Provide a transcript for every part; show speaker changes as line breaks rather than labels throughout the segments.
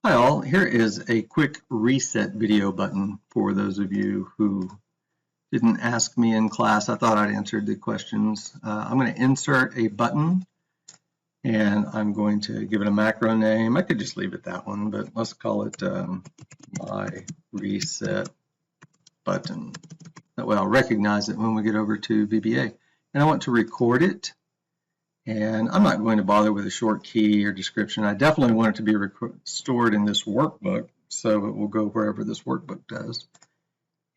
Hi all, here is a quick reset video button for those of you who didn't ask me in class. I thought I'd answered the questions. I'm going to insert a button and I'm going to give it a macro name. I could just leave it that one, but let's call it my reset button. That way I'll recognize it when we get over to VBA. And I want to record it. And I'm not going to bother with a short key or description. I definitely want it to be stored in this workbook, so it will go wherever this workbook does.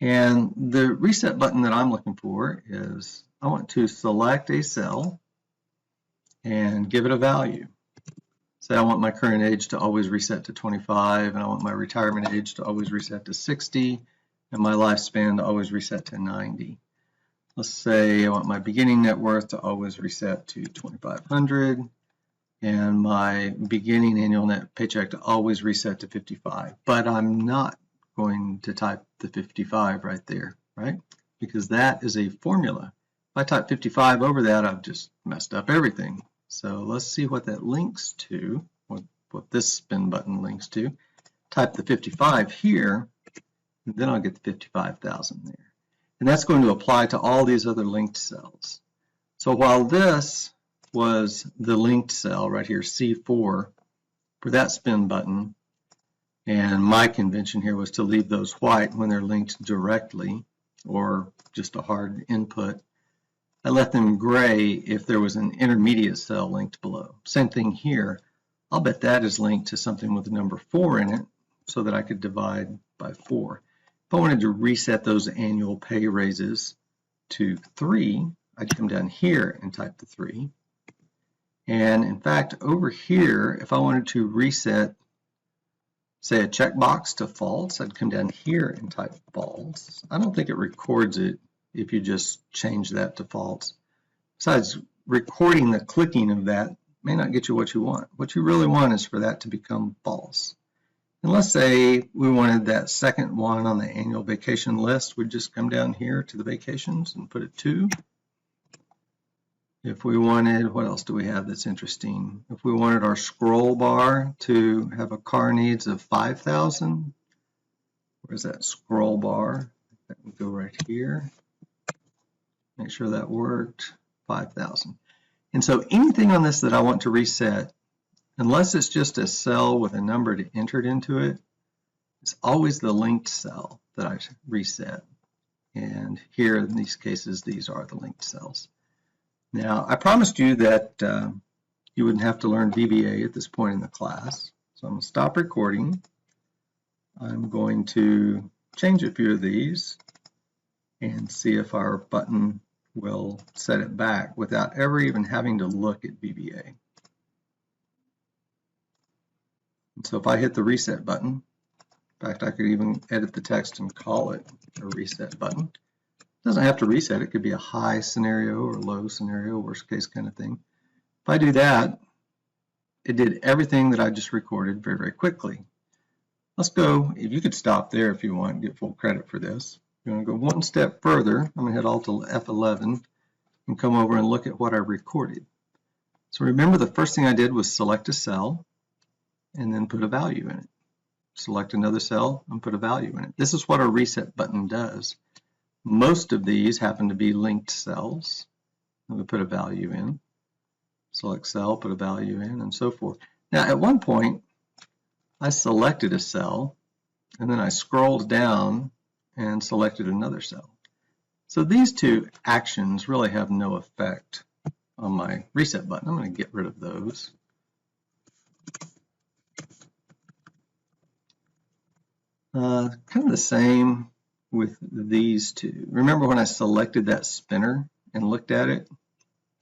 And the reset button that I'm looking for is I want to select a cell and give it a value. Say I want my current age to always reset to 25, and I want my retirement age to always reset to 60, and my lifespan to always reset to 90. Let's say I want my beginning net worth to always reset to 2,500 and my beginning annual net paycheck to always reset to 55. But I'm not going to type the 55 right there, right? Because that is a formula. If I type 55 over that, I've just messed up everything. So let's see what that links to, what this spin button links to. Type the 55 here, and then I'll get the 55,000 there. And that's going to apply to all these other linked cells. So while this was the linked cell right here, C4, for that spin button, and my convention here was to leave those white when they're linked directly, or just a hard input, I let them gray if there was an intermediate cell linked below. Same thing here. I'll bet that is linked to something with the number 4 in it, so that I could divide by 4. If I wanted to reset those annual pay raises to 3, I'd come down here and type the 3. And in fact, over here, if I wanted to reset, say, a checkbox to false, I'd come down here and type false. I don't think it records it if you just change that to false. Besides, recording the clicking of that may not get you what you want. What you really want is for that to become false. And let's say we wanted that second one on the annual vacation list. We'd just come down here to the vacations and put it 2. If we wanted, what else do we have that's interesting? If we wanted our scroll bar to have a car needs of 5,000, where's that scroll bar? That would go right here. Make sure that worked, 5,000. And so anything on this that I want to reset, unless it's just a cell with a number entered into it, it's always the linked cell that I reset. And here in these cases, these are the linked cells. Now, I promised you that you wouldn't have to learn VBA at this point in the class. So I'm going to stop recording. I'm going to change a few of these and see if our button will set it back without ever even having to look at VBA. So if I hit the reset button, in fact, I could even edit the text and call it a reset button. It doesn't have to reset. It could be a high scenario or low scenario, worst case kind of thing. If I do that, it did everything that I just recorded very, very quickly. Let's go, if you could stop there if you want and get full credit for this. If you want to go one step further, I'm going to hit Alt F11 and come over and look at what I recorded. So remember, the first thing I did was select a cell and then put a value in it. Select another cell and put a value in it. This is what a reset button does. Most of these happen to be linked cells. I'm going to put a value in. Select cell, put a value in, and so forth. Now, at one point, I selected a cell, and then I scrolled down and selected another cell. So these two actions really have no effect on my reset button. I'm going to get rid of those. Kind of the same with these two. Remember when I selected that spinner and looked at it? It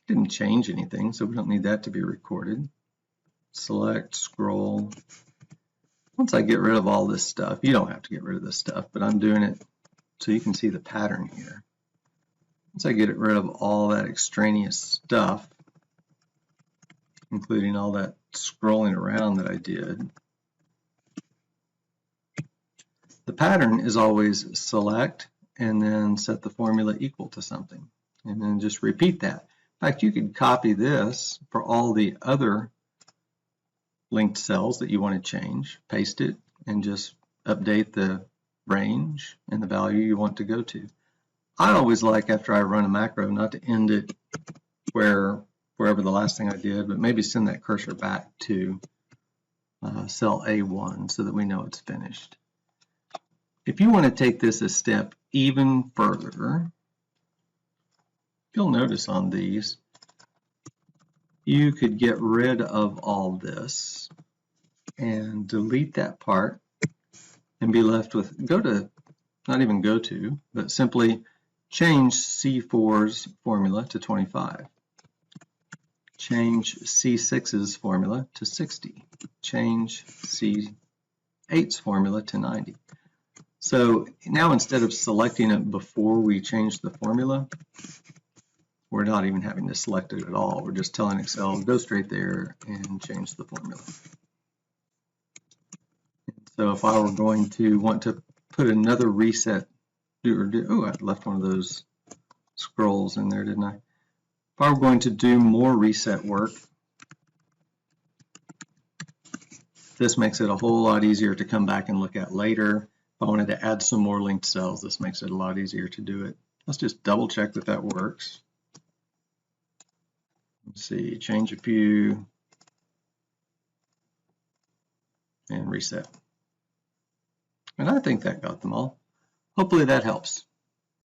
didn't change anything, so we don't need that to be recorded. Select, scroll. Once I get rid of all this stuff, you don't have to get rid of this stuff, but I'm doing it so you can see the pattern here. Once I get rid of all that extraneous stuff, including all that scrolling around that I did, the pattern is always select and then set the formula equal to something, and then just repeat that. In fact, you could copy this for all the other linked cells that you want to change, paste it, and just update the range and the value you want to go to. I always like, after I run a macro, not to end it wherever the last thing I did, but maybe send that cursor back to cell A1 so that we know it's finished. If you want to take this a step even further, you'll notice on these, you could get rid of all this and delete that part and be left with, not even go to, but simply change C4's formula to 25. Change C6's formula to 60. Change C8's formula to 90. So now, instead of selecting it before we change the formula, we're not even having to select it at all. We're just telling Excel, go straight there and change the formula. So if I were going to want to put another reset, oh, I left one of those scrolls in there, didn't I? If I were going to do more reset work, this makes it a whole lot easier to come back and look at later. If I wanted to add some more linked cells, this makes it a lot easier to do it. Let's just double check that that works. Let's see, change a few and reset. And I think that got them all. Hopefully that helps.